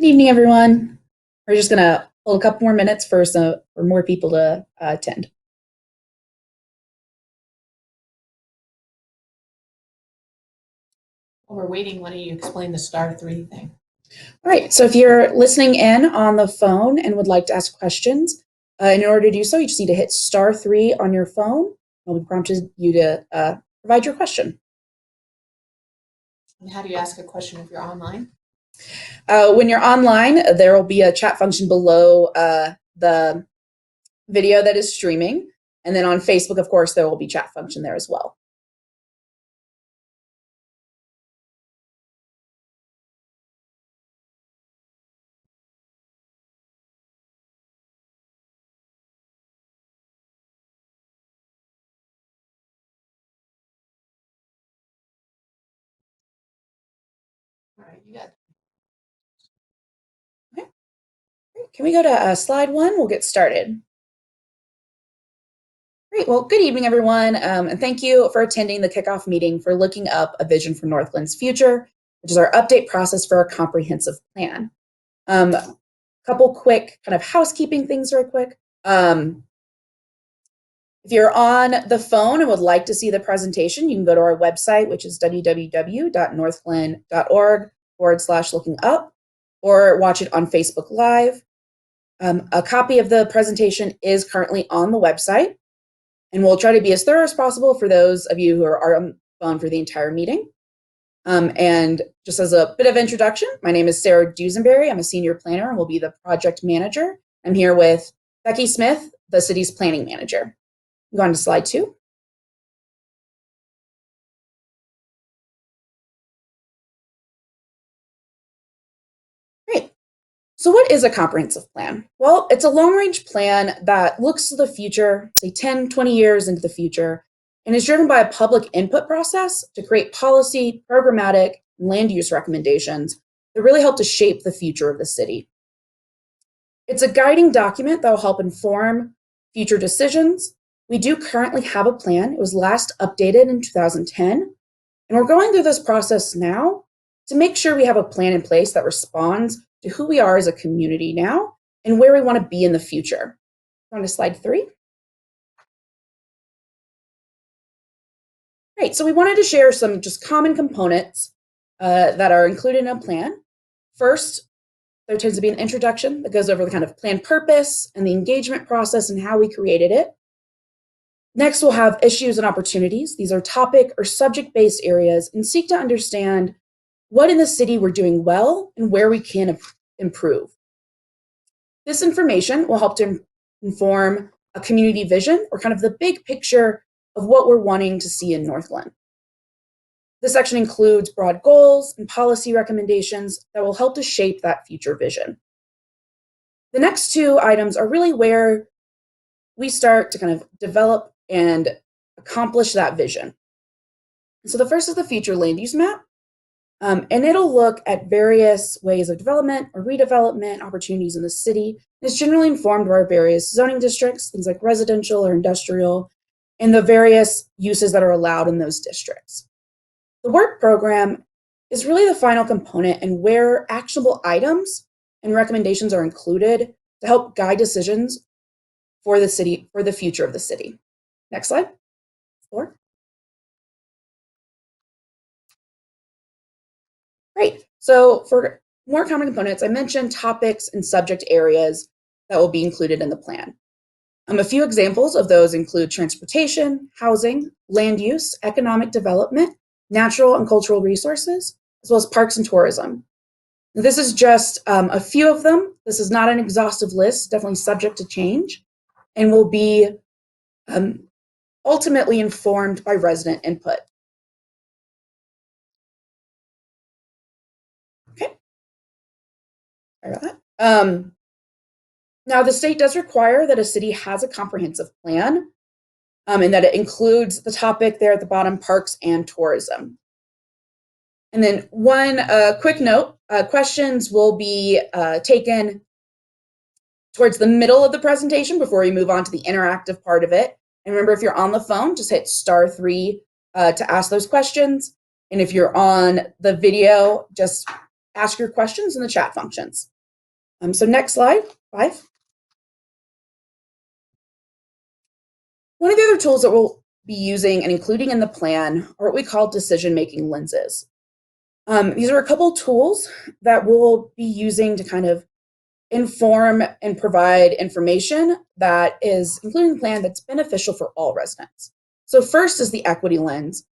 Good evening, everyone. We're just gonna hold a couple more minutes for more people to attend. While we're waiting, why don't you explain the *3 thing? All right, so if you're listening in on the phone and would like to ask questions, in order to do so, you just need to hit *3 on your phone. It'll be prompted you to provide your question. And how do you ask a question if you're online? When you're online, there will be a chat function below the video that is streaming. And then on Facebook, of course, there will be chat function there as well. All right, you got it. Okay. Can we go to slide 1? We'll get started. Great. Well, good evening, everyone, and thank you for attending the kickoff meeting for Looking Up a Vision for Northglenn's Future, which is our update process for our comprehensive plan. Couple quick kind of housekeeping things real quick. If you're on the phone and would like to see the presentation, you can go to our website, which is www.northglenn.org/lookingup, or watch it on Facebook Live. A copy of the presentation is currently on the website. And we'll try to be as thorough as possible for those of you who are on the phone for the entire meeting. And just as a bit of introduction, my name is Sarah Dusenberry. I'm a senior planner and will be the project manager. I'm here with Becky Smith, the city's planning manager. Go on to slide 2. Great. So what is a comprehensive plan? Well, it's a long-range plan that looks to the future, say 10, 20 years into the future, and is driven by a public input process to create policy, programmatic, and land use recommendations that really help to shape the future of the city. It's a guiding document that will help inform future decisions. We do currently have a plan. It was last updated in 2010, and we're going through this process now to make sure we have a plan in place that responds to who we are as a community now and where we want to be in the future. On to slide 3. Great, so we wanted to share some just common components that are included in a plan. First, there tends to be an introduction that goes over the kind of plan purpose and the engagement process and how we created it. Next, we'll have issues and opportunities. These are topic or subject-based areas and seek to understand what in the city we're doing well and where we can improve. This information will help to inform a community vision or kind of the big picture of what we're wanting to see in Northglenn. This section includes broad goals and policy recommendations that will help to shape that future vision. The next 2 items are really where we start to kind of develop and accomplish that vision. So the first is the future land use map. And it'll look at various ways of development or redevelopment opportunities in the city. It's generally informed by our various zoning districts, things like residential or industrial, and the various uses that are allowed in those districts. The work program is really the final component and where actionable items and recommendations are included to help guide decisions for the city, for the future of the city. Next slide, 4. Great. So for more common components, I mentioned topics and subject areas that will be included in the plan. A few examples of those include transportation, housing, land use, economic development, natural and cultural resources, as well as parks and tourism. This is just a few of them. This is not an exhaustive list, definitely subject to change, and will be ultimately informed by resident input. Okay. Sorry about that. Now, the state does require that a city has a comprehensive plan and that it includes the topic there at the bottom, parks and tourism. And then one quick note, questions will be taken towards the middle of the presentation before we move on to the interactive part of it. And remember, if you're on the phone, just hit *3 to ask those questions. And if you're on the video, just ask your questions in the chat functions. So next slide, 5. One of the other tools that we'll be using and including in the plan are what we call decision-making lenses. These are a couple tools that we'll be using to kind of inform and provide information that is included in the plan that's beneficial for all residents. So first is the equity lens.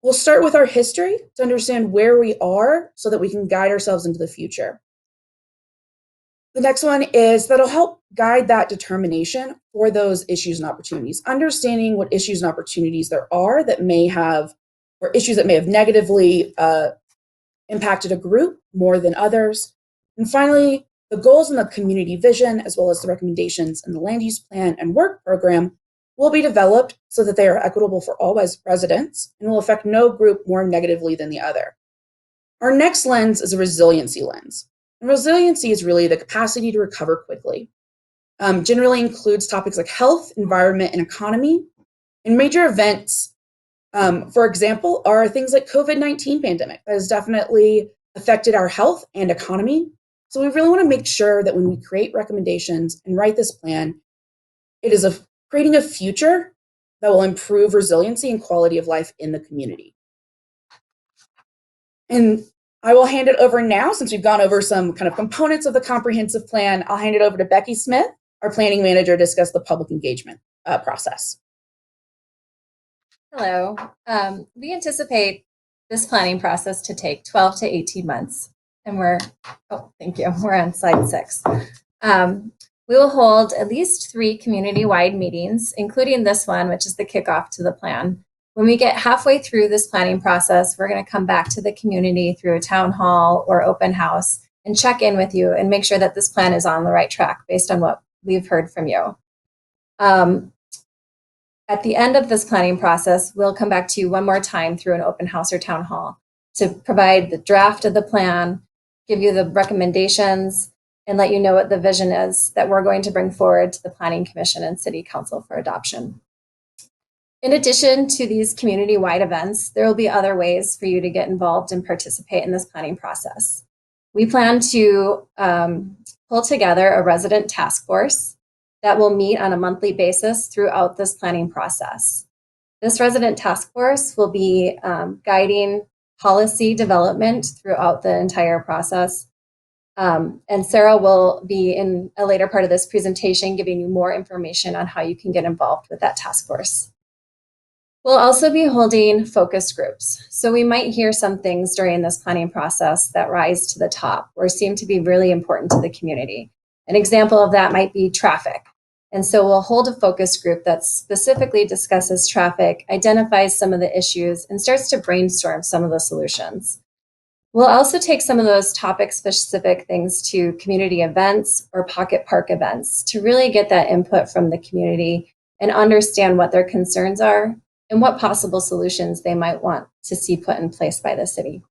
We'll start with our history to understand where we are so that we can guide ourselves into the future. The next one is that'll help guide that determination for those issues and opportunities, understanding what issues and opportunities there are that may have, or issues that may have negatively impacted a group more than others. And finally, the goals and the community vision, as well as the recommendations in the land use plan and work program, will be developed so that they are equitable for all residents and will affect no group more negatively than the other. Our next lens is a resiliency lens. And resiliency is really the capacity to recover quickly. Generally includes topics like health, environment, and economy. And major events, for example, are things like COVID-19 pandemic that has definitely affected our health and economy. So we really want to make sure that when we create recommendations and write this plan, it is creating a future that will improve resiliency and quality of life in the community. And I will hand it over now, since we've gone over some kind of components of the comprehensive plan. I'll hand it over to Becky Smith, our planning manager, to discuss the public engagement process. Hello. We anticipate this planning process to take 12 to 18 months. And thank you. We're on slide 6. We will hold at least 3 community-wide meetings, including this one, which is the kickoff to the plan. When we get halfway through this planning process, we're going to come back to the community through a town hall or open house and check in with you and make sure that this plan is on the right track based on what we've heard from you. At the end of this planning process, we'll come back to you one more time through an open house or town hall to provide the draft of the plan, give you the recommendations, and let you know what the vision is that we're going to bring forward to the Planning Commission and City Council for adoption. In addition to these community-wide events, there will be other ways for you to get involved and participate in this planning process. We plan to pull together a resident task force that will meet on a monthly basis throughout this planning process. This resident task force will be guiding policy development throughout the entire process. And Sarah will be in a later part of this presentation giving you more information on how you can get involved with that task force. We'll also be holding focus groups. So we might hear some things during this planning process that rise to the top or seem to be really important to the community. An example of that might be traffic. And so we'll hold a focus group that specifically discusses traffic, identifies some of the issues, and starts to brainstorm some of the solutions. We'll also take some of those topic-specific things to community events or pocket park events to really get that input from the community and understand what their concerns are and what possible solutions they might want to see put in place by the city.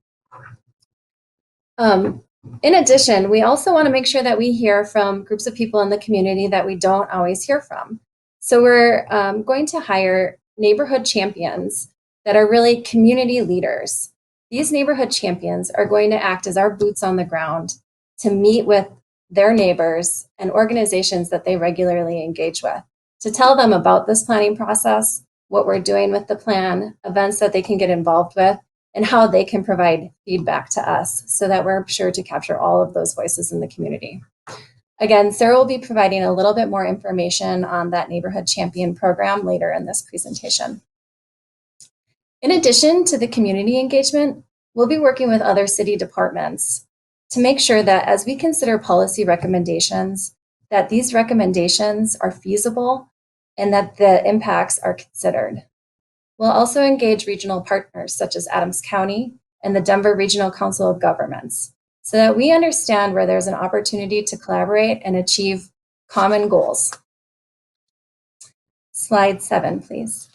In addition, we also want to make sure that we hear from groups of people in the community that we don't always hear from. So we're going to hire neighborhood champions that are really community leaders. These neighborhood champions are going to act as our boots on the ground to meet with their neighbors and organizations that they regularly engage with, to tell them about this planning process, what we're doing with the plan, events that they can get involved with, and how they can provide feedback to us so that we're sure to capture all of those voices in the community. Again, Sarah will be providing a little bit more information on that neighborhood champion program later in this presentation. In addition to the community engagement, we'll be working with other city departments to make sure that as we consider policy recommendations, that these recommendations are feasible and that the impacts are considered. We'll also engage regional partners such as Adams County and the Denver Regional Council of Governments so that we understand where there's an opportunity to collaborate and achieve common goals. Slide 7, please.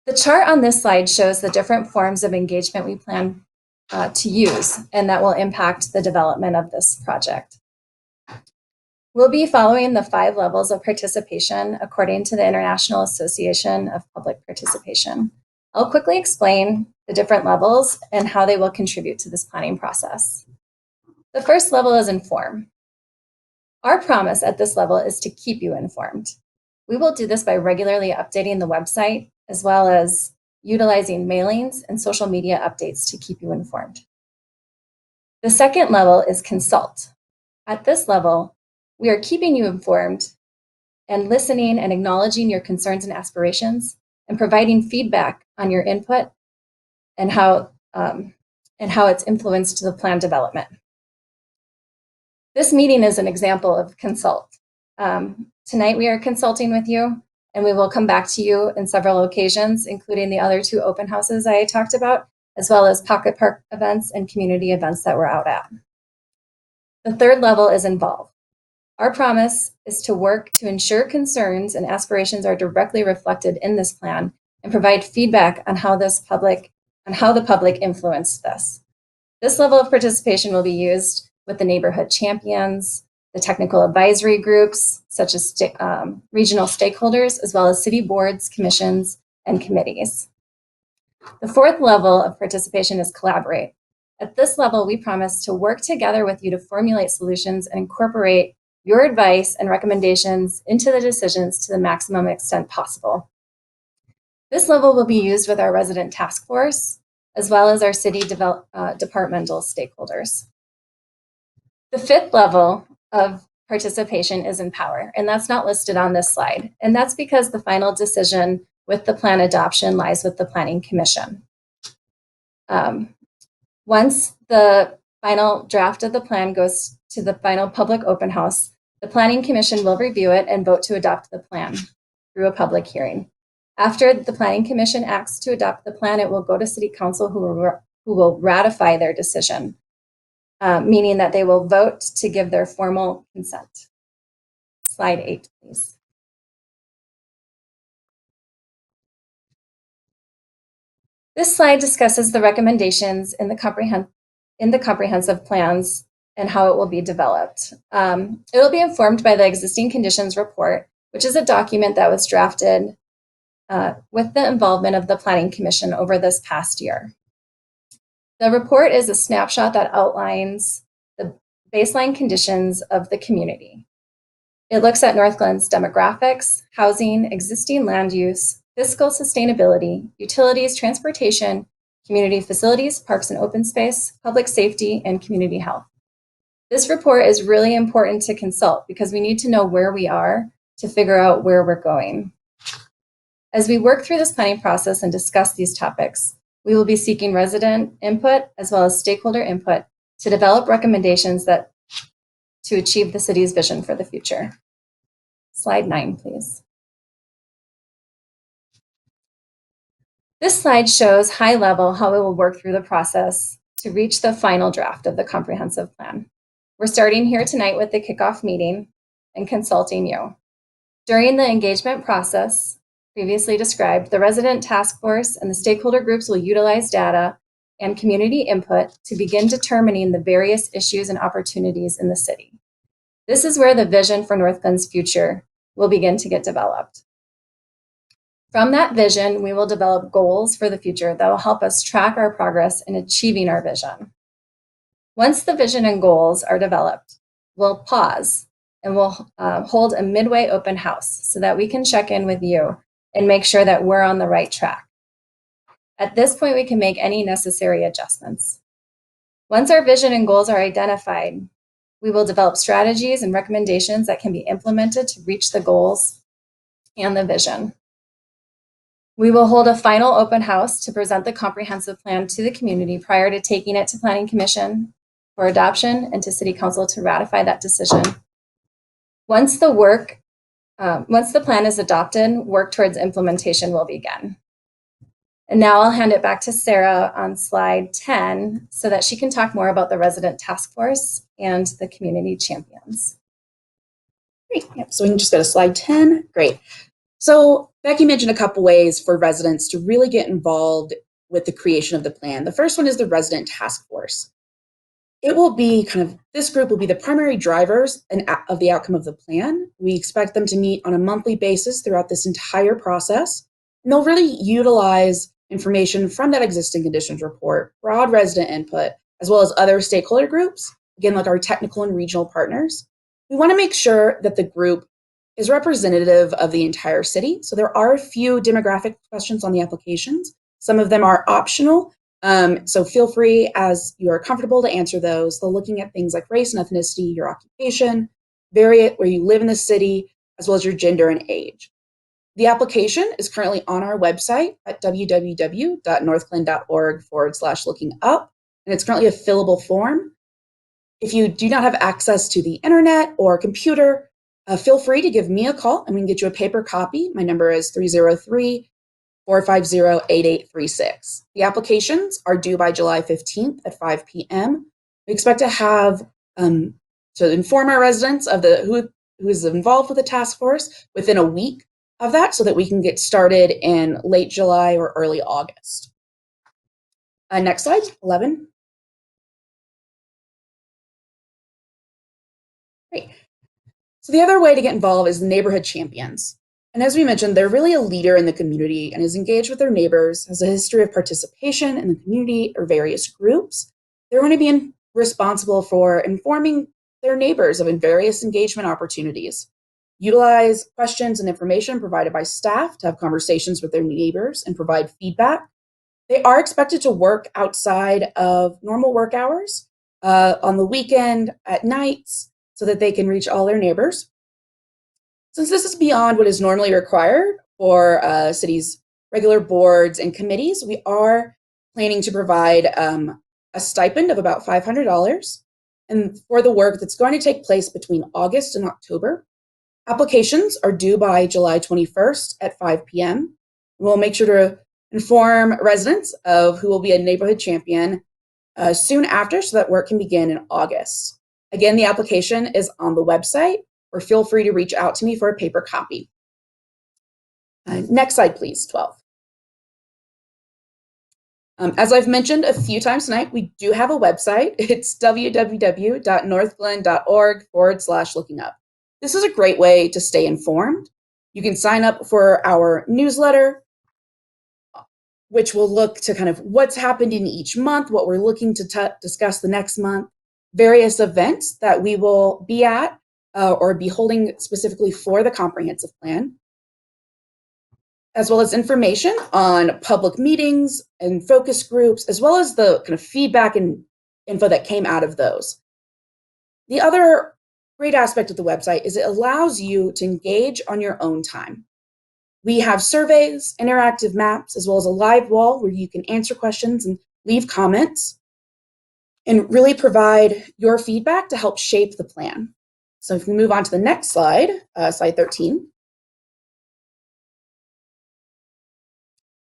The chart on this slide shows the different forms of engagement we plan to use and that will impact the development of this project. We'll be following the 5 levels of participation according to the International Association of Public Participation. I'll quickly explain the different levels and how they will contribute to this planning process. The first level is inform. Our promise at this level is to keep you informed. We will do this by regularly updating the website, as well as utilizing mailings and social media updates to keep you informed. The second level is consult. At this level, we are keeping you informed and listening and acknowledging your concerns and aspirations and providing feedback on your input and how it's influenced the plan development. This meeting is an example of consult. Tonight we are consulting with you, and we will come back to you in several occasions, including the other 2 open houses I talked about, as well as pocket park events and community events that we're out at. The third level is involve. Our promise is to work to ensure concerns and aspirations are directly reflected in this plan and provide feedback on how the public influenced this. This level of participation will be used with the neighborhood champions, the technical advisory groups, such as regional stakeholders, as well as city boards, commissions, and committees. The fourth level of participation is collaborate. At this level, we promise to work together with you to formulate solutions and incorporate your advice and recommendations into the decisions to the maximum extent possible. This level will be used with our resident task force, as well as our city departmental stakeholders. The fifth level of participation is empower, and that's not listed on this slide. And that's because the final decision with the plan adoption lies with the Planning Commission. Once the final draft of the plan goes to the final public open house, the Planning Commission will review it and vote to adopt the plan through a public hearing. After the Planning Commission acts to adopt the plan, it will go to City Council, who will ratify their decision, meaning that they will vote to give their formal consent. Slide 8, please. This slide discusses the recommendations in the comprehensive plans and how it will be developed. It will be informed by the existing conditions report, which is a document that was drafted with the involvement of the Planning Commission over this past year. The report is a snapshot that outlines the baseline conditions of the community. It looks at Northglenn's demographics, housing, existing land use, fiscal sustainability, utilities, transportation, community facilities, parks and open space, public safety, and community health. This report is really important to consult because we need to know where we are to figure out where we're going. As we work through this planning process and discuss these topics, we will be seeking resident input as well as stakeholder input to develop recommendations to achieve the city's vision for the future. Slide 9, please. This slide shows high level how we will work through the process to reach the final draft of the comprehensive plan. We're starting here tonight with the kickoff meeting and consulting you. During the engagement process previously described, the resident task force and the stakeholder groups will utilize data and community input to begin determining the various issues and opportunities in the city. This is where the vision for Northglenn's future will begin to get developed. From that vision, we will develop goals for the future that will help us track our progress in achieving our vision. Once the vision and goals are developed, we'll pause and we'll hold a midway open house so that we can check in with you and make sure that we're on the right track. At this point, we can make any necessary adjustments. Once our vision and goals are identified, we will develop strategies and recommendations that can be implemented to reach the goals and the vision. We will hold a final open house to present the comprehensive plan to the community prior to taking it to Planning Commission for adoption and to City Council to ratify that decision. Once the plan is adopted, work towards implementation will begin. And now I'll hand it back to Sarah on slide 10 so that she can talk more about the resident task force and the community champions. Great. Yep. So we can just go to slide 10. Great. So Becky mentioned a couple ways for residents to really get involved with the creation of the plan. The first one is the resident task force. It will be this group will be the primary drivers of the outcome of the plan. We expect them to meet on a monthly basis throughout this entire process. And they'll really utilize information from that existing conditions report, broad resident input, as well as other stakeholder groups, again, like our technical and regional partners. We want to make sure that the group is representative of the entire city. So there are a few demographic questions on the applications. Some of them are optional. So feel free as you are comfortable to answer those. They're looking at things like race and ethnicity, your occupation, where you live in the city, as well as your gender and age. The application is currently on our website at www.northglenn.org/looking up, and it's currently a fillable form. If you do not have access to the internet or computer, feel free to give me a call and we can get you a paper copy. My number is 303-450-8836. The applications are due by July 15th at 5 p.m. We expect to have to inform our residents of who is involved with the task force within a week of that, so that we can get started in late July or early August. Next slide, 11. Great. So the other way to get involved is the neighborhood champions. And as we mentioned, they're really a leader in the community and is engaged with their neighbors, has a history of participation in the community or various groups. They're going to be responsible for informing their neighbors of various engagement opportunities. Utilize questions and information provided by staff to have conversations with their neighbors and provide feedback. They are expected to work outside of normal work hours, on the weekend, at nights, so that they can reach all their neighbors. Since this is beyond what is normally required for cities' regular boards and committees, we are planning to provide a stipend of about $500 and for the work that's going to take place between August and October. Applications are due by July 21st at 5 p.m. We'll make sure to inform residents of who will be a neighborhood champion soon after, so that work can begin in August. Again, the application is on the website, or feel free to reach out to me for a paper copy. Next slide, please, 12. As I've mentioned a few times tonight, we do have a website. It's www.northglenn.org/looking up. This is a great way to stay informed. You can sign up for our newsletter, which will look to kind of what's happened in each month, what we're looking to discuss the next month, various events that we will be at or be holding specifically for the comprehensive plan, as well as information on public meetings and focus groups, as well as the kind of feedback and info that came out of those. The other great aspect of the website is it allows you to engage on your own time. We have surveys, interactive maps, as well as a live wall where you can answer questions and leave comments and really provide your feedback to help shape the plan. So if we move on to the next slide, slide 13.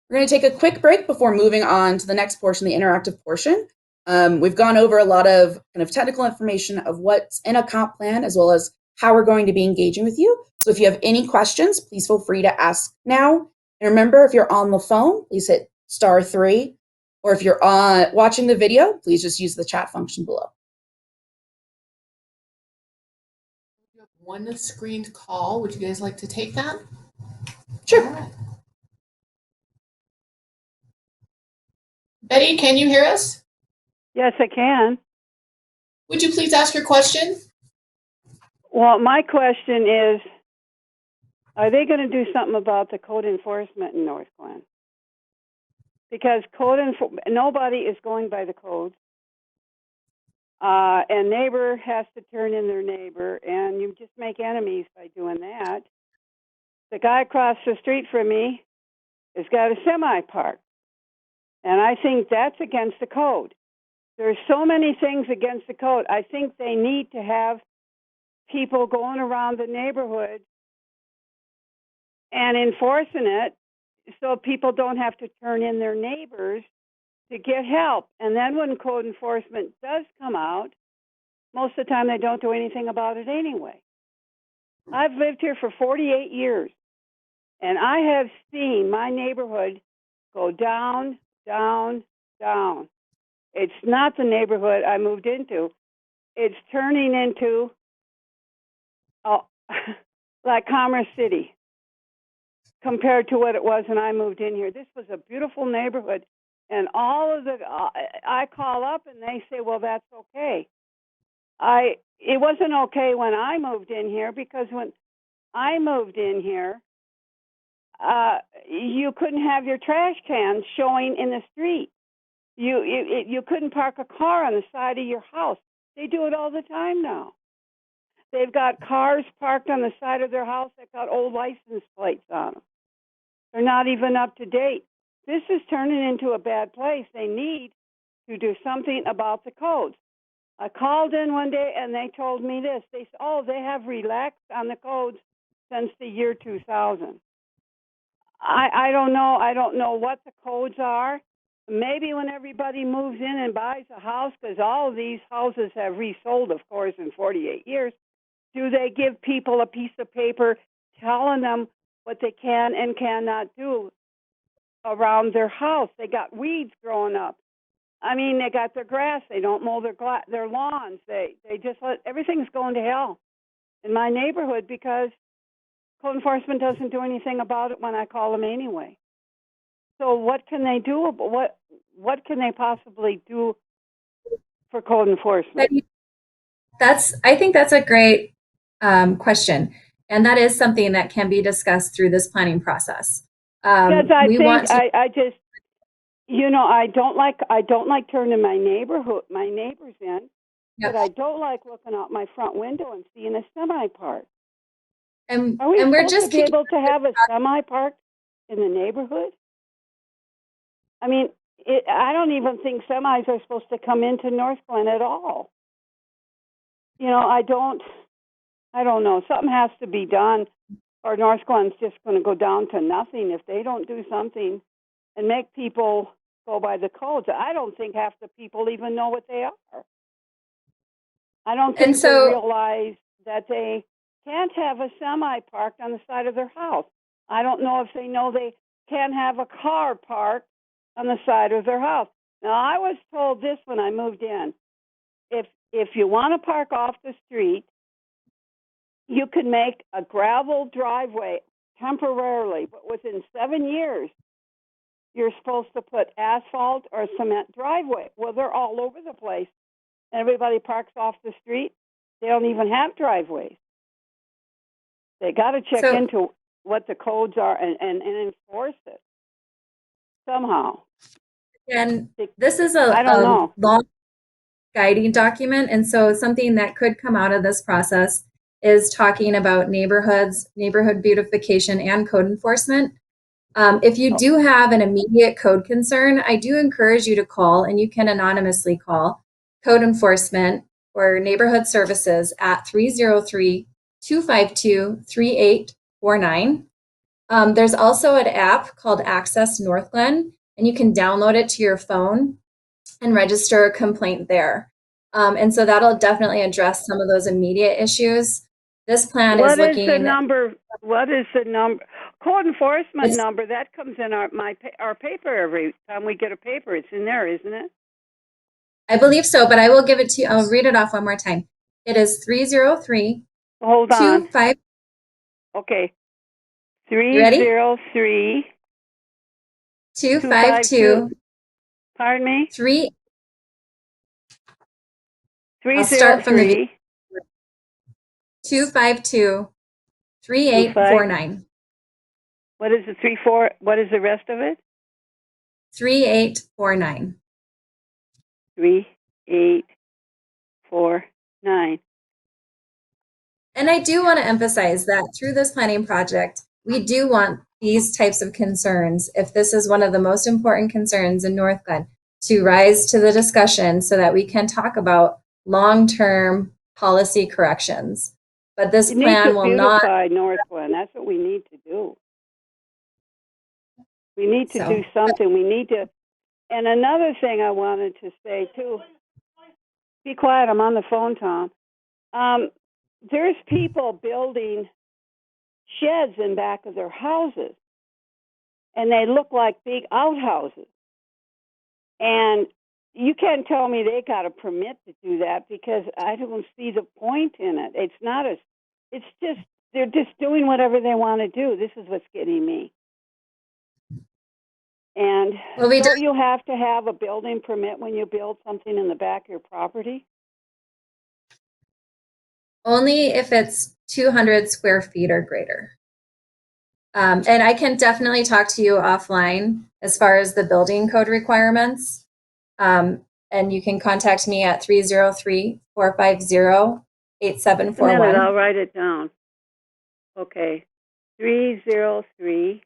We're going to take a quick break before moving on to the next portion, the interactive portion. We've gone over a lot of kind of technical information of what's in a comp plan, as well as how we're going to be engaging with you. So if you have any questions, please feel free to ask now. And remember, if you're on the phone, please hit *3. Or if you're watching the video, please just use the chat function below. You have one screened call. Would you guys like to take that? Sure. All right. Betty, can you hear us? Yes, I can. Would you please ask your question? Well, my question is, are they going to do something about the code enforcement in Northglenn? Because nobody is going by the code. And neighbor has to turn in their neighbor, and you just make enemies by doing that. The guy across the street from me has got a semi parked, and I think that's against the code. There's so many things against the code. I think they need to have people going around the neighborhood and enforcing it so people don't have to turn in their neighbors to get help. And then when code enforcement does come out, most of the time they don't do anything about it anyway. I've lived here for 48 years, and I have seen my neighborhood go down, down, down. It's not the neighborhood I moved into. It's turning into like Commerce City. compared to what it was when I moved in here. This was a beautiful neighborhood, and all of the I call up and they say, "Well, that's okay." It wasn't okay when I moved in here, because when I moved in here, you couldn't have your trash cans showing in the street. You couldn't park a car on the side of your house. They do it all the time now. They've got cars parked on the side of their house that got old license plates on them. They're not even up to date. This is turning into a bad place. They need to do something about the codes. I called in one day and they told me this. They said, "Oh, they have relaxed on the codes since the year 2000. I don't know. I don't know what the codes are. Maybe when everybody moves in and buys a house, because all of these houses have resold, of course, in 48 years, do they give people a piece of paper telling them what they can and cannot do around their house? They got weeds growing up. I mean, they got their grass. They don't mow their lawns. They just let everything's going to hell in my neighborhood because code enforcement doesn't do anything about it when I call them anyway. So what can they do? What can they possibly do for code enforcement? I think that's a great question, and that is something that can be discussed through this planning process. Because I just, I don't like turning my neighbors in, Yep. but I don't like looking out my front window and seeing a semi parked. And Are we we're supposed just to be able to have a semi parked in the neighborhood? I mean, I don't even think semis are supposed to come into Northglenn at all. I don't know. Something has to be done, or Northglenn's just going to go down to nothing if they don't do something and make people go by the codes. I don't think half the people even know what they are. I don't think they realize that they can't have a semi parked on the side of their house. I don't know if they know they can't have a car parked on the side of their house. Now, I was told this when I moved in. If you want to park off the street, you can make a gravel driveway temporarily, but within 7 years, you're supposed to put asphalt or cement driveway. Well, they're all over the place. Everybody parks off the street. They don't even have driveways. They got to check into what the codes are and enforce it somehow. And this is I don't know. long guiding document. And so something that could come out of this process is talking about neighborhood beautification, and code enforcement. If you do have an immediate code concern, I do encourage you to call, and you can anonymously call code enforcement or neighborhood services at 303-252-3849. There's also an app called Access Northglenn, and you can download it to your phone and register a complaint there. And so that'll definitely address some of those immediate issues. This plan is looking. What is the number? Code enforcement number that comes in our paper every time we get a paper. It's in there, isn't it? I believe so, but I will give it to you. I'll read it off one more time. It is 303. Hold on. Okay. 303. 252. Pardon me? 303. I'll start from the 252-3849. What is the 34? What is the rest of it? 3849. 3849. And I do want to emphasize that through this planning project, we do want these types of concerns, if this is one of the most important concerns in Northglenn, to rise to the discussion so that we can talk about long-term policy corrections. But this plan will not beautify Northglenn. That's what we need to do. We need to do something. We need to. And another thing I wanted to say too. Be quiet. I'm on the phone, Tom. There's people building sheds in back of their houses, and they look like big outhouses. And you can't tell me they got a permit to do that, because I don't see the point in it. It's just they're just doing whatever they want to do. This is what's getting me. And Well, we don't you have to have a building permit when you build something in the back of your property? Only if it's 200 square feet or greater. And I can definitely talk to you offline as far as the building code requirements. And you can contact me at 303-450-8741. A minute, I'll write it down. Okay. 303.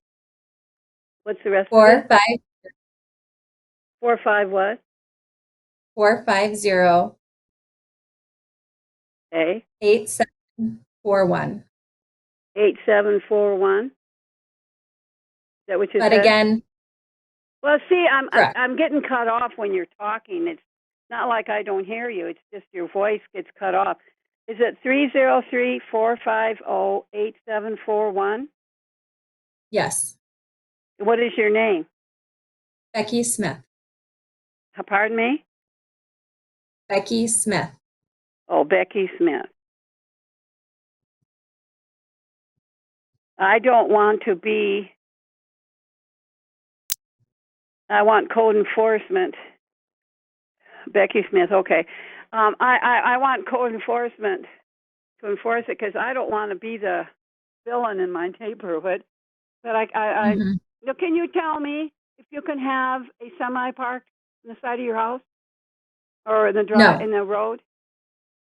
What's the rest of it? 45 what? 450 Okay. 8741. 8741. Is that what you But said? again, Well, see, correct. I'm getting cut off when you're talking. It's not like I don't hear you. It's just your voice gets cut off. Is it 303-450-8741? Yes, What is your name? Becky Smith. Pardon me? Becky Smith. Oh, Becky Smith. I don't want to be. I want code enforcement. Becky Smith. Okay. I want code enforcement to enforce it because I don't want to be the villain in my neighborhood. But Now, can you tell me if you can have a semi parked on the side of your house or in the drive in the road?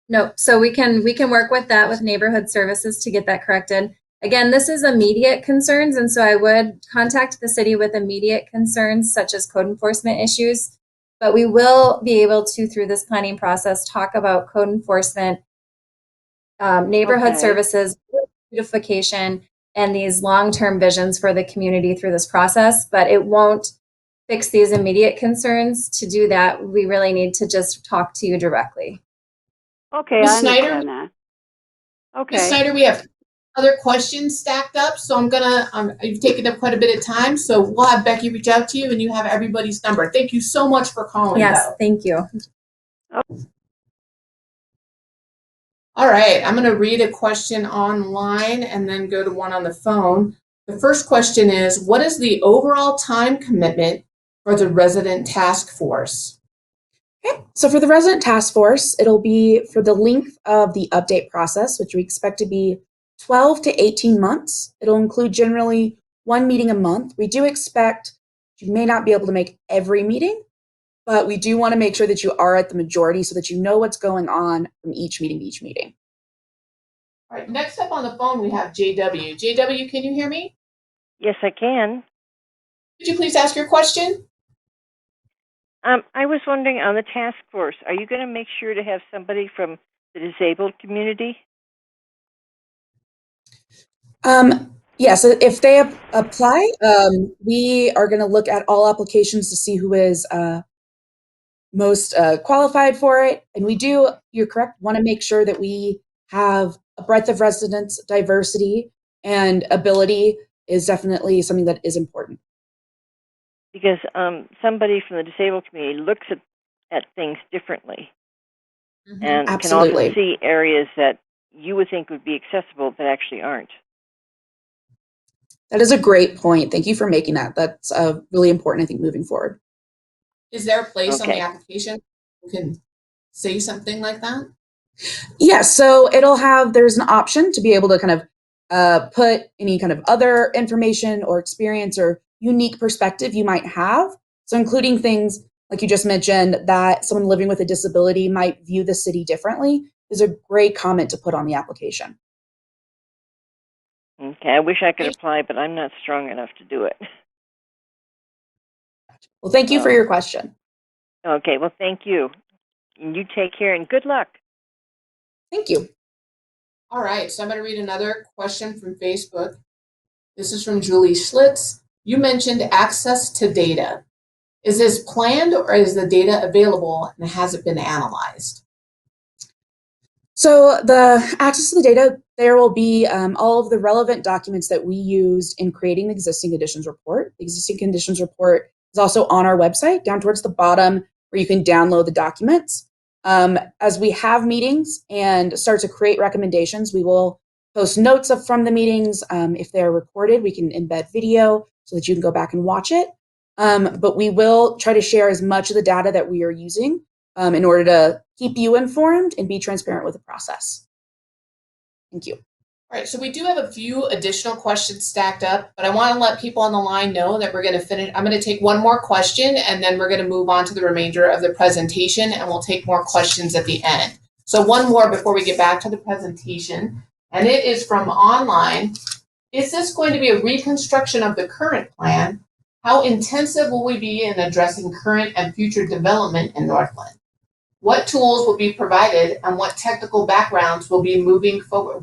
No, so we can work with that with neighborhood services to get that corrected. Again, this is immediate concerns, and so I would contact the city with immediate concerns such as code enforcement issues. But we will be able to, through this planning process, talk about code enforcement, neighborhood services, beautification, and these long-term visions for the community through this process. But it won't fix these immediate concerns. To do that, we really need to just talk to you directly. Okay, Ms. I Snyder? understand that. Okay. Ms. Snyder, we have other questions stacked up, so you've taken up quite a bit of time, so we'll have Becky reach out to you and you have everybody's number. Thank you so much for calling. Yes, though. thank you. All right, I'm going to read a question online and then go to one on the phone. The first question is, what is the overall time commitment for the resident task force? Okay, so for the resident task force, it'll be for the length of the update process, which we expect to be 12 to 18 months. It'll include generally one meeting a month. We do expect you may not be able to make every meeting, but we do want to make sure that you are at the majority so that you know what's going on from each meeting to each meeting. All right, next up on the phone, we have JW. JW, can you hear me? Yes, I can. Could you please ask your question? I was wondering on the task force, are you going to make sure to have somebody from the disabled community? Yes, if they apply, we are going to look at all applications to see who is most qualified for it. And we do, you're correct, want to make sure that we have a breadth of residents, diversity, and ability is definitely something that is important. Because somebody from the disabled community looks at things differently and Absolutely. can also see areas that you would think would be accessible that actually aren't. That is a great point. Thank you for making that. That's really important, I think, moving forward. Is there a place on the Okay. application you can say something like that? Yeah, so there's an option to be able to kind of put any kind of other information or experience or unique perspective you might have. So including things like you just mentioned that someone living with a disability might view the city differently is a great comment to put on the application. Okay, I wish I could apply, but I'm not strong enough to do it. Well, thank you for your question. Okay, well, thank you. And you take care and good luck. Thank you. All right, so I'm going to read another question from Facebook. This is from Julie Schlitz. You mentioned access to data. Is this planned or is the data available and has it been analyzed? So the access to the data, there will be all of the relevant documents that we used in creating the existing conditions report. The existing conditions report is also on our website down towards the bottom where you can download the documents. As we have meetings and start to create recommendations, we will post notes up from the meetings. If they're recorded, we can embed video so that you can go back and watch it. But we will try to share as much of the data that we are using in order to keep you informed and be transparent with the process. Thank you. All right, so we do have a few additional questions stacked up, but I want to let people on the line know that we're going to finish. I'm going to take one more question, and then we're going to move on to the remainder of the presentation, and we'll take more questions at the end. So one more before we get back to the presentation, and it is from online. Is this going to be a reconstruction of the current plan? How intensive will we be in addressing current and future development in Northglenn? What tools will be provided, and what technical backgrounds will we be moving forward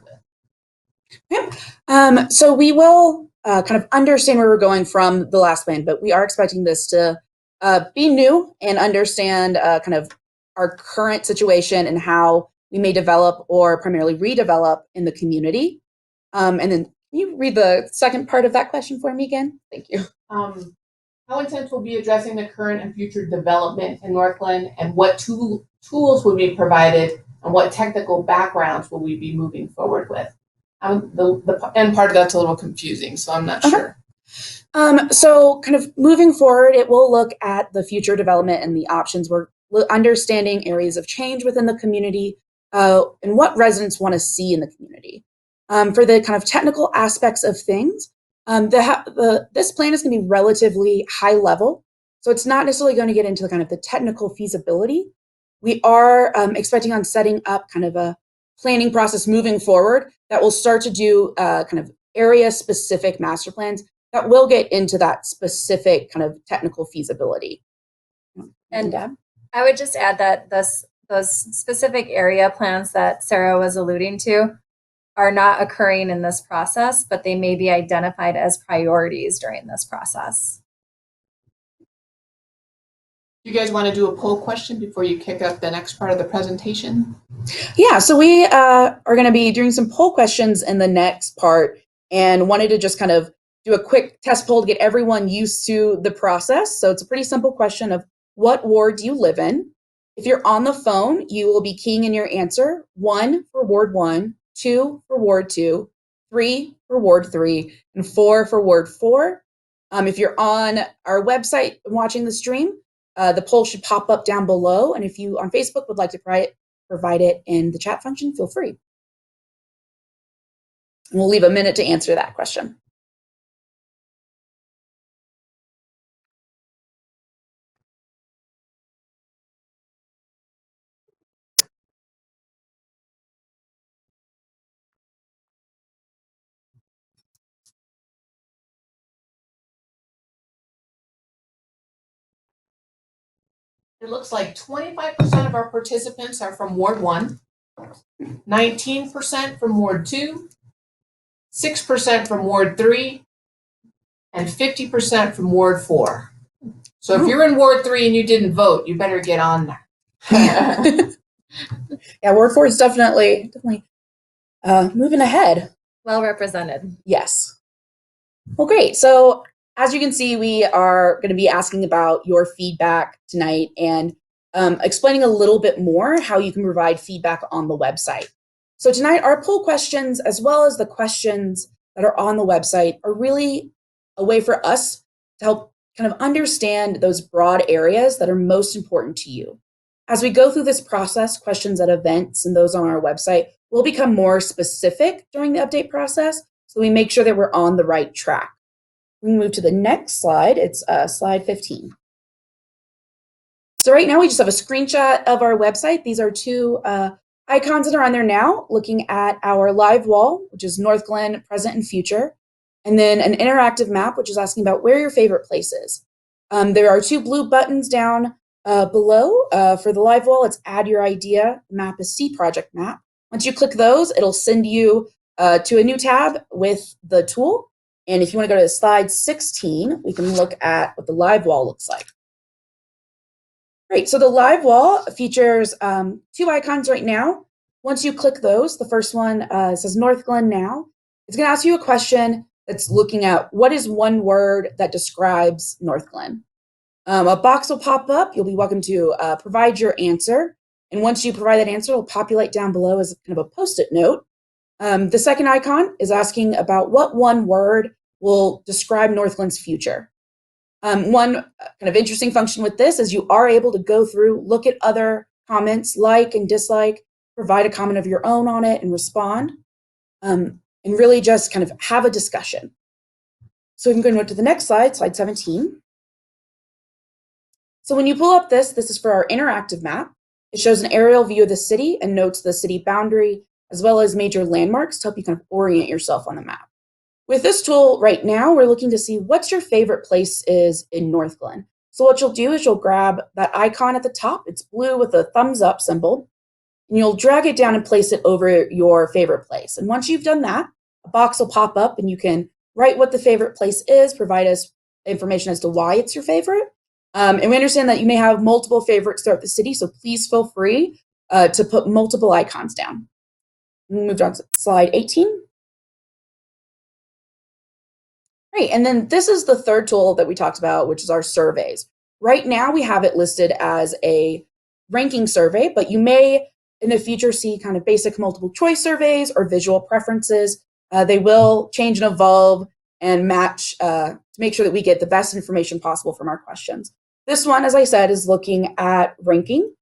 with? Okay. So we will kind of understand where we're going from the last plan, but we are expecting this to be new and understand kind of our current situation and how we may develop or primarily redevelop in the community. And then can you read the second part of that question for me again? Thank you. How intense will be addressing the current and future development in Northglenn, and what tools will be provided, and what technical backgrounds will we be moving forward with? The end part of that's a little confusing, so I'm not sure. So kind of moving forward, it will look at the future development and the options. We're understanding areas of change within the community and what residents want to see in the community. For the kind of technical aspects of things, this plan is going to be relatively high level, so it's not necessarily going to get into the kind of the technical feasibility. We are expecting on setting up kind of a planning process moving forward that will start to do kind of area-specific master plans that will get into that specific kind of technical feasibility. And Deb? I would just add that those specific area plans that Sarah was alluding to are not occurring in this process, but they may be identified as priorities during this process. You guys want to do a poll question before you kick up the next part of the presentation? Yeah, so we are going to be doing some poll questions in the next part, and wanted to just kind of do a quick test poll to get everyone used to the process. So it's a pretty simple question of what ward do you live in? If you're on the phone, you will be keying in your answer: 1 for Ward 1, 2 for Ward 2, 3 for Ward 3, and 4 for Ward 4. If you're on our website watching the stream, the poll should pop up down below. And if you on Facebook would like to provide it in the chat function, feel free. And we'll leave a minute to answer that question. It looks like 25% of our participants are from Ward 1, 19% from Ward 2, 6% from Ward 3, and 50% from Ward 4. So if you're in Ward 3 and you didn't vote, you better get on there. Yeah, Ward 4 is definitely moving ahead. Well represented. Yes. Well, great. So as you can see, we are going to be asking about your feedback tonight and explaining a little bit more how you can provide feedback on the website. So tonight, our poll questions, as well as the questions that are on the website, are really a way for us to help kind of understand those broad areas that are most important to you. As we go through this process, questions at events and those on our website will become more specific during the update process, so we make sure that we're on the right track. We can move to the next slide. It's slide 15. So right now we just have a screenshot of our website. These are two icons that are on there now, looking at our live wall, which is Northglenn, present and future, and then an interactive map, which is asking about where your favorite place is. There are two blue buttons down below. For the live wall, it's add your idea. The map is See Project Map. Once you click those, it'll send you to a new tab with the tool. And if you want to go to slide 16, we can look at what the live wall looks like. Great, so the live wall features two icons right now. Once you click those, the first one says Northglenn Now. It's going to ask you a question that's looking at what is one word that describes Northglenn. A box will pop up. You'll be welcome to provide your answer. And once you provide that answer, it'll populate down below as kind of a post-it note. The second icon is asking about what one word will describe Northglenn's future. One kind of interesting function with this is you are able to go through, look at other comments, like and dislike, provide a comment of your own on it and respond, and really just kind of have a discussion. So we can go to the next slide, slide 17. So when you pull up this is for our interactive map. It shows an aerial view of the city and notes the city boundary, as well as major landmarks to help you kind of orient yourself on the map. With this tool right now, we're looking to see what's your favorite place is in Northglenn. So what you'll do is you'll grab that icon at the top. It's blue with a thumbs up symbol, and you'll drag it down and place it over your favorite place. And once you've done that, a box will pop up and you can write what the favorite place is, provide us information as to why it's your favorite. And we understand that you may have multiple favorites throughout the city, so please feel free to put multiple icons down. We'll move on to slide 18. Great, and then this is the third tool that we talked about, which is our surveys. Right now, we have it listed as a ranking survey, but you may in the future see kind of basic multiple choice surveys or visual preferences. They will change and evolve and match to make sure that we get the best information possible from our questions. This one, as I said, is looking at ranking.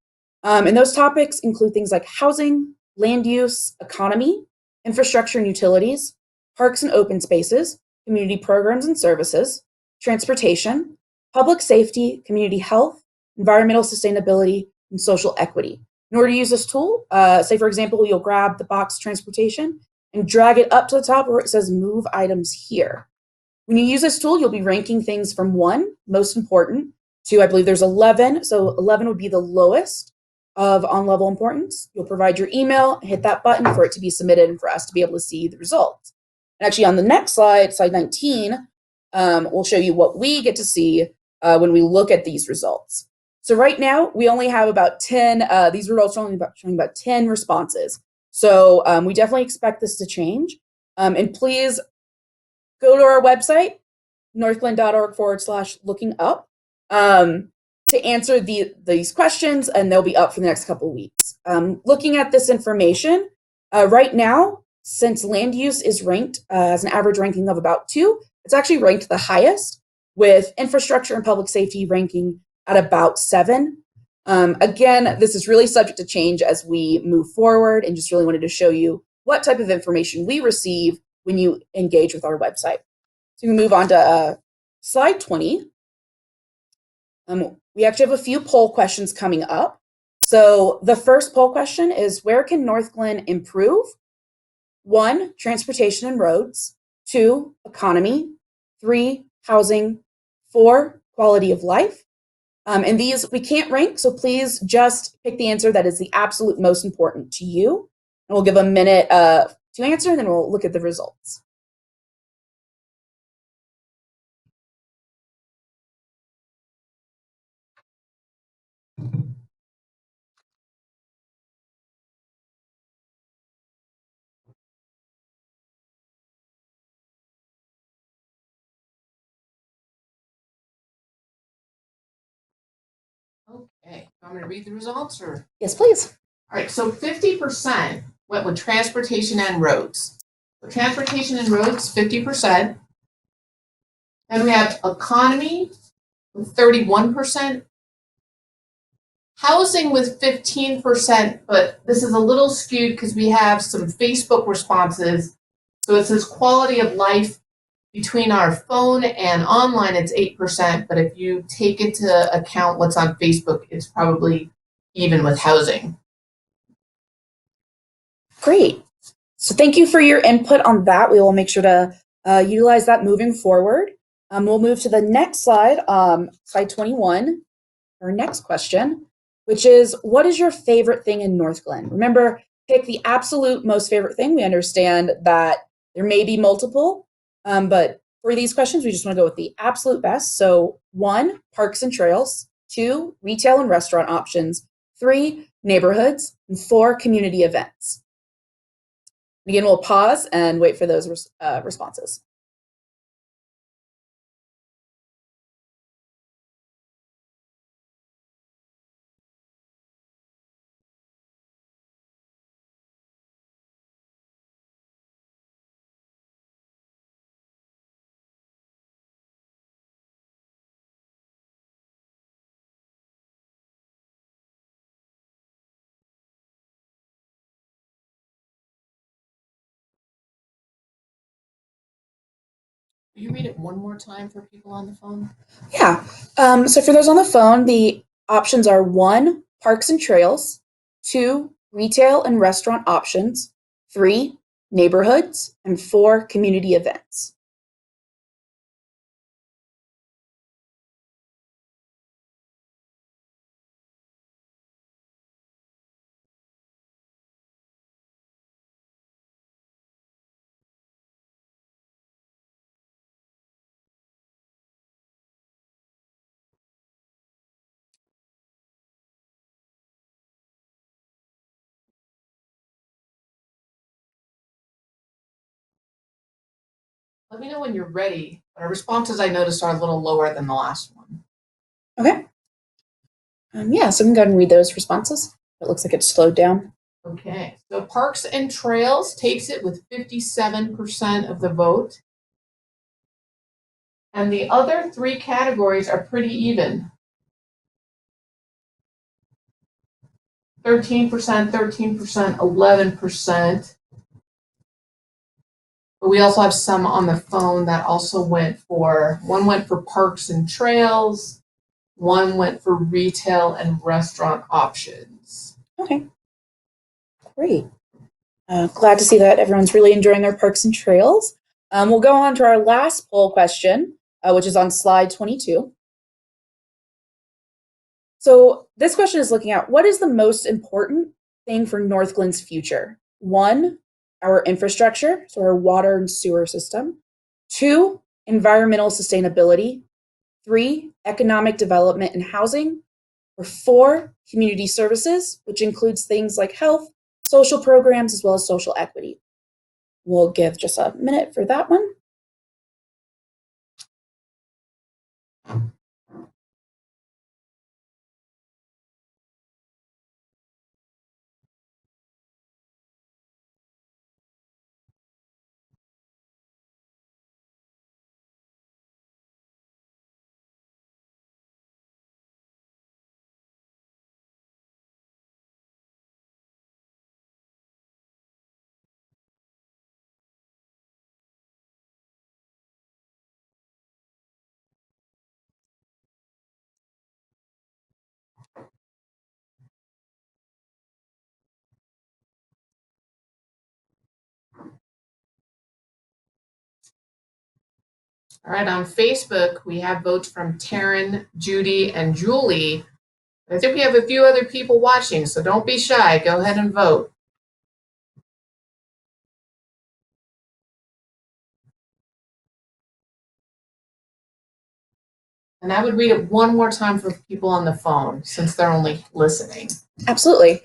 And those topics include things like housing, land use, economy, infrastructure and utilities, parks and open spaces, community programs and services, transportation, public safety, community health, environmental sustainability, and social equity. In order to use this tool, say for example, you'll grab the box transportation and drag it up to the top where it says move items here. When you use this tool, you'll be ranking things from 1, most important, to I believe there's 11. So 11 would be the lowest on level importance. You'll provide your email, hit that button for it to be submitted and for us to be able to see the results. And actually on the next slide, slide 19, we'll show you what we get to see when we look at these results. So right now, we only have about 10, these results are only showing about 10 responses. So we definitely expect this to change. And please go to our website, northglenn.org/looking-up, to answer these questions, and they'll be up for the next couple of weeks. Looking at this information, right now, since land use is ranked as an average ranking of about 2, it's actually ranked the highest, with infrastructure and public safety ranking at about 7. Again, this is really subject to change as we move forward, and just really wanted to show you what type of information we receive when you engage with our website. So we move on to slide 20. We actually have a few poll questions coming up. So the first poll question is, where can Northglenn improve? 1, transportation and roads. 2, economy. 3, housing. 4, quality of life. And these we can't rank, so please just pick the answer that is the absolute most important to you. And we'll give a minute to answer, and then we'll look at the results. Okay, I'm going to read the results, or? Yes, please. All right, so 50% went with transportation and roads. So transportation and roads, 50%. Then we have economy with 31%. Housing with 15%, but this is a little skewed because we have some Facebook responses. So it says quality of life between our phone and online, it's 8%, but if you take into account what's on Facebook, it's probably even with housing. Great. So thank you for your input on that. We will make sure to utilize that moving forward. We'll move to the next slide, slide 21, our next question, which is, what is your favorite thing in Northglenn? Remember, pick the absolute most favorite thing. We understand that there may be multiple, but for these questions, we just want to go with the absolute best. So 1, parks and trails. 2, retail and restaurant options. 3, neighborhoods. And 4, community events. Again, we'll pause and wait for those responses. Will you read it one more time for people on the phone? Yeah. So for those on the phone, the options are 1, parks and trails, 2, retail and restaurant options, 3, neighborhoods, and 4, community events. Let me know when you're ready. Our responses I noticed are a little lower than the last one. Okay. Yeah, so we can go ahead and read those responses. It looks like it's slowed down. Okay, so Parks and Trails takes it with 57% of the vote. And the other 3 categories are pretty even. 13%, 13%, 11%. But we also have some on the phone that also one went for Parks and Trails, one went for retail and restaurant options. Okay. Great. Glad to see that everyone's really enjoying their parks and trails. We'll go on to our last poll question, which is on slide 22. So this question is looking at what is the most important thing for Northglenn's future? 1, our infrastructure, so our water and sewer system. 2, environmental sustainability. 3, economic development and housing. Or 4, community services, which includes things like health, social programs, as well as social equity. We'll give just a minute for that one. All right, on Facebook, we have votes from Taryn, Judy, and Julie. I think we have a few other people watching, so don't be shy. Go ahead and vote. And I would read it one more time for people on the phone since they're only listening. Absolutely.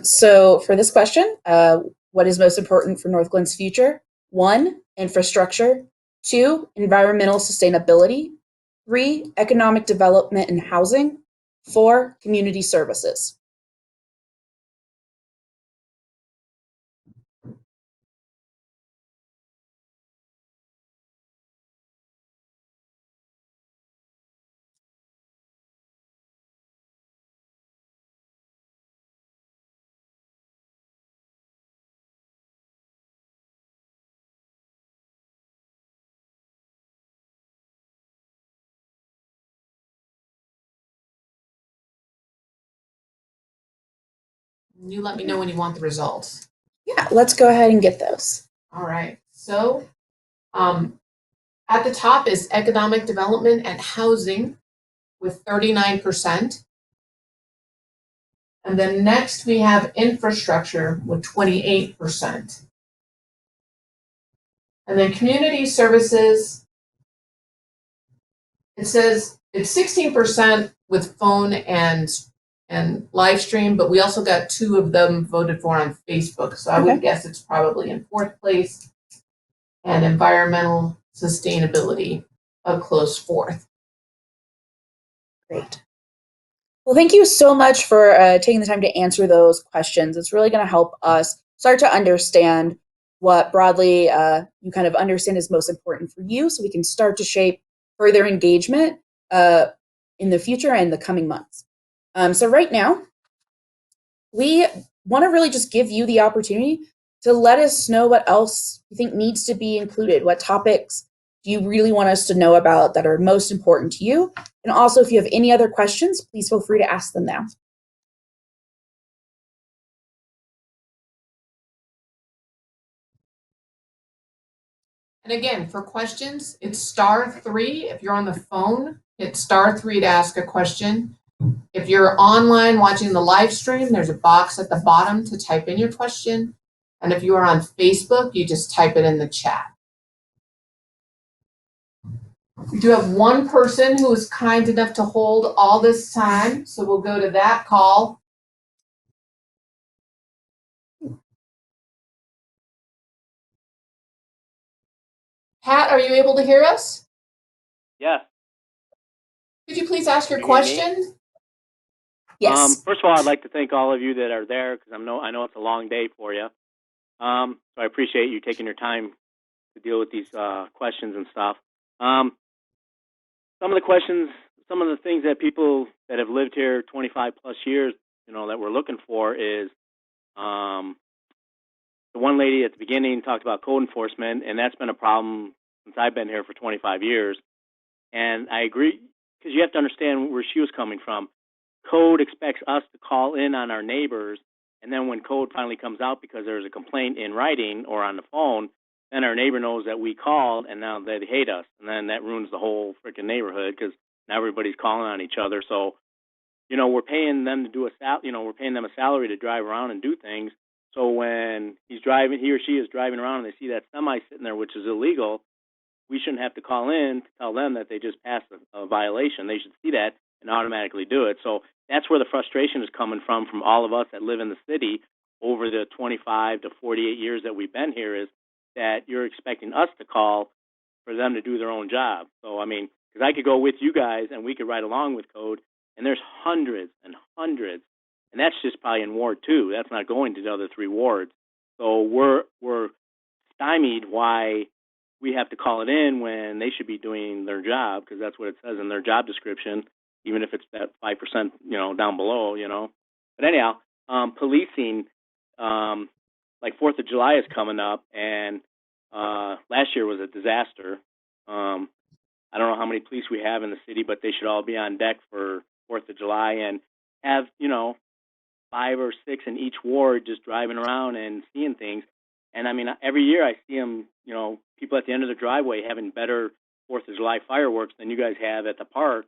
So for this question, what is most important for Northglenn's future? 1, infrastructure. 2, environmental sustainability. 3, economic development and housing. 4, community services. You let me know when you want the results. Yeah, let's go ahead and get those. All right. So at the top is economic development and housing with 39%. And then next we have infrastructure with 28%. And then community services, it says it's 16% with phone and live stream, but we also got 2 of them voted for on Facebook. So I would guess it's probably in 4th place. And environmental sustainability, a close 4th. Great. Well, thank you so much for taking the time to answer those questions. It's really going to help us start to understand what broadly you kind of understand is most important for you, so we can start to shape further engagement in the future and the coming months. So right now, we want to really just give you the opportunity to let us know what else you think needs to be included, what topics do you really want us to know about that are most important to you? And also, if you have any other questions, please feel free to ask them now. And again, for questions, it's *3. If you're on the phone, hit *3 to ask a question. If you're online watching the live stream, there's a box at the bottom to type in your question. And if you are on Facebook, you just type it in the chat. We do have one person who was kind enough to hold all this time, so we'll go to that call. Pat, are you able to hear us? Yes. Could you please ask your Can you hear me? question? Yes. First of all, I'd like to thank all of you that are there because I know it's a long day for you. So I appreciate you taking your time to deal with these questions and stuff. Some of the questions, some of the things that people that have lived here 25 plus years, that we're looking for is the one lady at the beginning talked about code enforcement, and that's been a problem since I've been here for 25 years. And I agree, because you have to understand where she was coming from. Code expects us to call in on our neighbors, and then when code finally comes out because there's a complaint in writing or on the phone, then our neighbor knows that we called, and now they hate us. And then that ruins the whole freaking neighborhood because now everybody's calling on each other. So, we're paying them to do we're paying them a salary to drive around and do things. So when he or she is driving around and they see that semi sitting there, which is illegal, we shouldn't have to call in to tell them that they just passed a violation. They should see that and automatically do it. So that's where the frustration is coming from all of us that live in the city over the 25 to 48 years that we've been here, is that you're expecting us to call for them to do their own job. So, because I could go with you guys and we could ride along with code, and there's hundreds and hundreds. And that's just probably in Ward 2. That's not going to the other 3 wards. So we're stymied why we have to call it in when they should be doing their job, because that's what it says in their job description, even if it's that 5%, down below, But anyhow, policing, like 4th of July is coming up, and last year was a disaster. I don't know how many police we have in the city, but they should all be on deck for 4th of July and have, 5 or 6 in each ward just driving around and seeing things. And every year I see them, people at the end of the driveway having better 4th of July fireworks than you guys have at the park.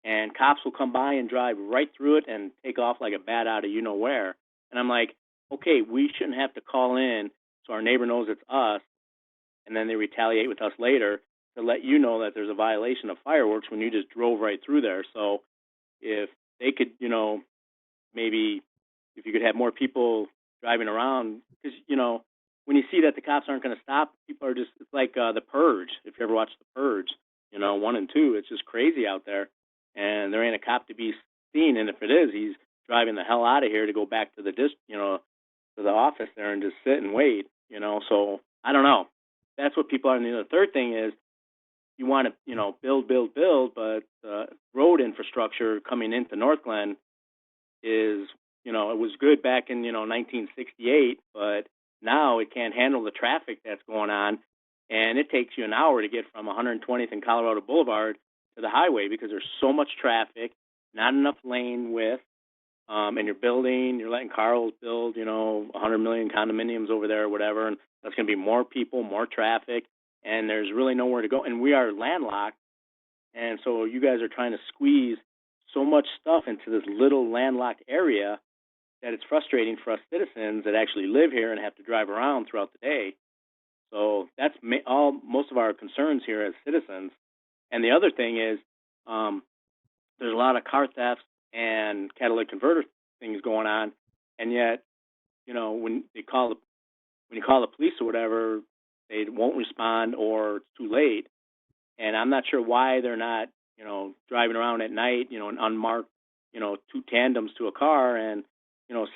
And cops will come by and drive right through it and take off like a bat out of where. And I'm like, okay, we shouldn't have to call in so our neighbor knows it's us, and then they retaliate with us later to let you know that there's a violation of fireworks when you just drove right through there. So if they could, maybe if you could have more people driving around, because, when you see that the cops aren't going to stop, people are just, it's like The Purge. If you ever watched The Purge, 1 and 2, it's just crazy out there. And there ain't a cop to be seen. And if it is, he's driving the hell out of here to go back to the to the office there and just sit and wait, So I don't know. That's what people are. And the third thing is you want to, build, but road infrastructure coming into Northglenn is, it was good back in, 1968, but now it can't handle the traffic that's going on. And it takes you an hour to get from 120th and Colorado Boulevard to the highway because there's so much traffic, not enough lane width, and you're letting Carl's build, 100 million condominiums over there or whatever, and that's going to be more people, more traffic, and there's really nowhere to go. And we are landlocked, and so you guys are trying to squeeze so much stuff into this little landlocked area that it's frustrating for us citizens that actually live here and have to drive around throughout the day. So that's most of our concerns here as citizens. And the other thing is there's a lot of car thefts and catalytic converter things going on, and yet, when you call the police or whatever, they won't respond or it's too late. And I'm not sure why they're not, driving around at night, in unmarked, 2 tandems to a car and,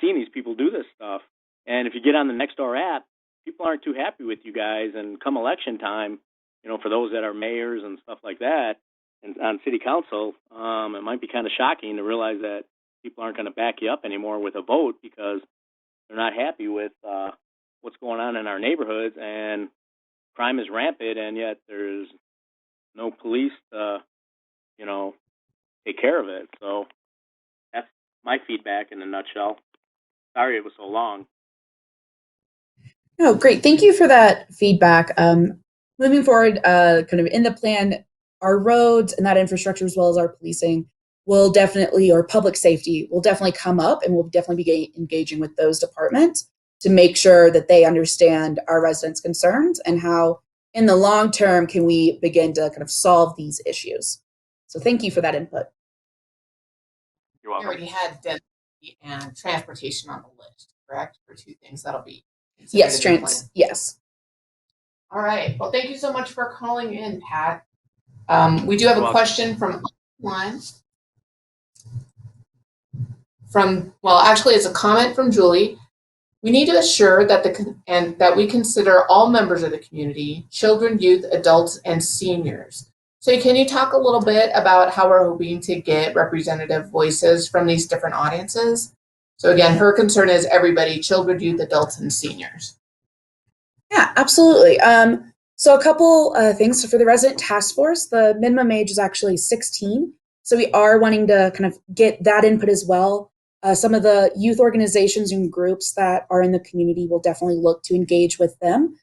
seeing these people do this stuff. And if you get on the Nextdoor app, people aren't too happy with you guys. And come election time, for those that are mayors and stuff like that, and on city council, it might be kind of shocking to realize that people aren't going to back you up anymore with a vote because they're not happy with what's going on in our neighborhoods, and crime is rampant, and yet there's no police to, take care of it. So that's my feedback in a nutshell. Sorry it was so long. Oh, great. Thank you for that feedback. Moving forward, kind of in the plan, our roads and that infrastructure, as well as our policing, will definitely, or public safety, will definitely come up, and we'll definitely be engaging with those departments to make sure that they understand our residents' concerns and how, in the long term, can we begin to kind of solve these issues. So thank you for that input. You're We welcome. already had density and transportation on the list, correct? For two things that'll be considered Yes, in the plan. yes. All right. Well, thank you so much for calling in, Pat. We do have a question from online. Actually, it's a comment from Julie. We need to assure that that we consider all members of the community, children, youth, adults, and seniors. So can you talk a little bit about how we're hoping to get representative voices from these different audiences? So again, her concern is everybody, children, youth, adults, and seniors. Yeah, absolutely. So a couple things. So for the resident task force, the minimum age is actually 16. So we are wanting to kind of get that input as well. Some of the youth organizations and groups that are in the community will definitely look to engage with them.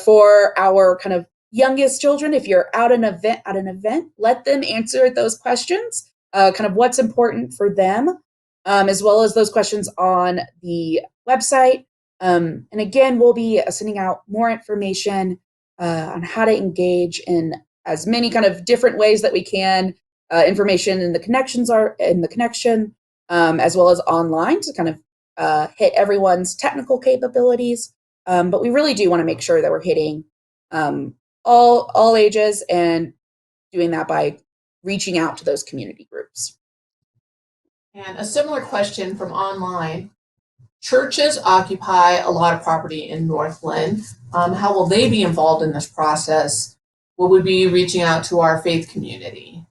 For our kind of youngest children, if you're at an event, let them answer those questions, kind of what's important for them, as well as those questions on the website. And again, we'll be sending out more information on how to engage in as many kind of different ways that we can. Information in the connections are in the connection, as well as online to kind of hit everyone's technical capabilities. But we really do want to make sure that we're hitting all ages and doing that by reaching out to those community groups. And a similar question from online. Churches occupy a lot of property in Northglenn. How will they be involved in this process? Will we be reaching out to our faith community?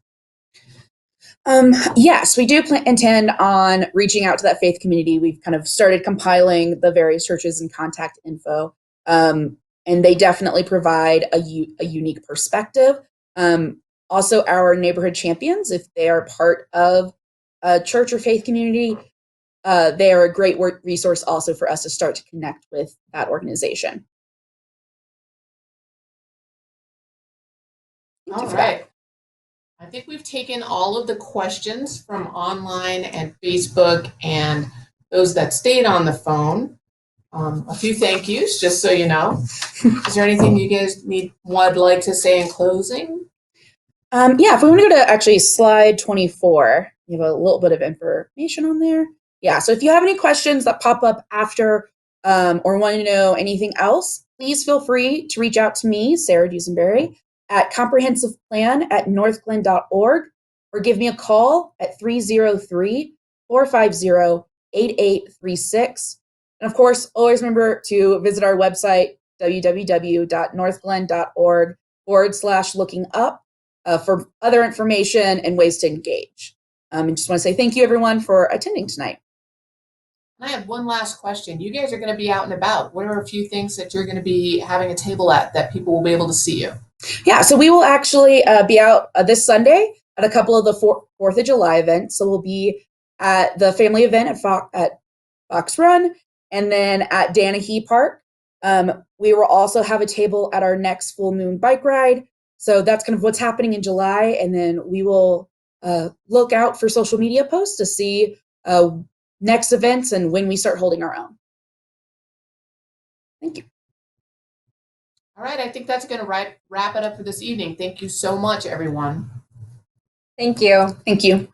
Yes, we do intend on reaching out to that faith community. We've kind of started compiling the various churches and contact info, and they definitely provide a unique perspective. Also, our neighborhood champions, if they are part of a church or faith community, they are a great resource also for us to start to connect with that organization. All right. I think we've taken all of the questions from online and Facebook and those that stayed on the phone. A few thank yous, just so you know. Is there anything you guys would like to say in closing? Yeah, if we want to go to actually slide 24, you have a little bit of information on there. Yeah, so if you have any questions that pop up after or want to know anything else, please feel free to reach out to me, Sarah Dusenberry, at comprehensiveplan@northglenn.org, or give me a call at 303-450-8836. And of course, always remember to visit our website, www.northglenn.org/looking up for other information and ways to engage. And just want to say thank you, everyone, for attending tonight. I have one last question. You guys are going to be out and about. What are a few things that you're going to be having a table at that people will be able to see you? Yeah, so we will actually be out this Sunday at a couple of the 4th of July events. So we'll be at the family event at Fox Run, and then at Danahy Park. We will also have a table at our next full moon bike ride. So that's kind of what's happening in July. And then we will look out for social media posts to see next events and when we start holding our own. Thank you. All right, I think that's going to wrap it up for this evening. Thank you so much, everyone. Thank you. Thank you.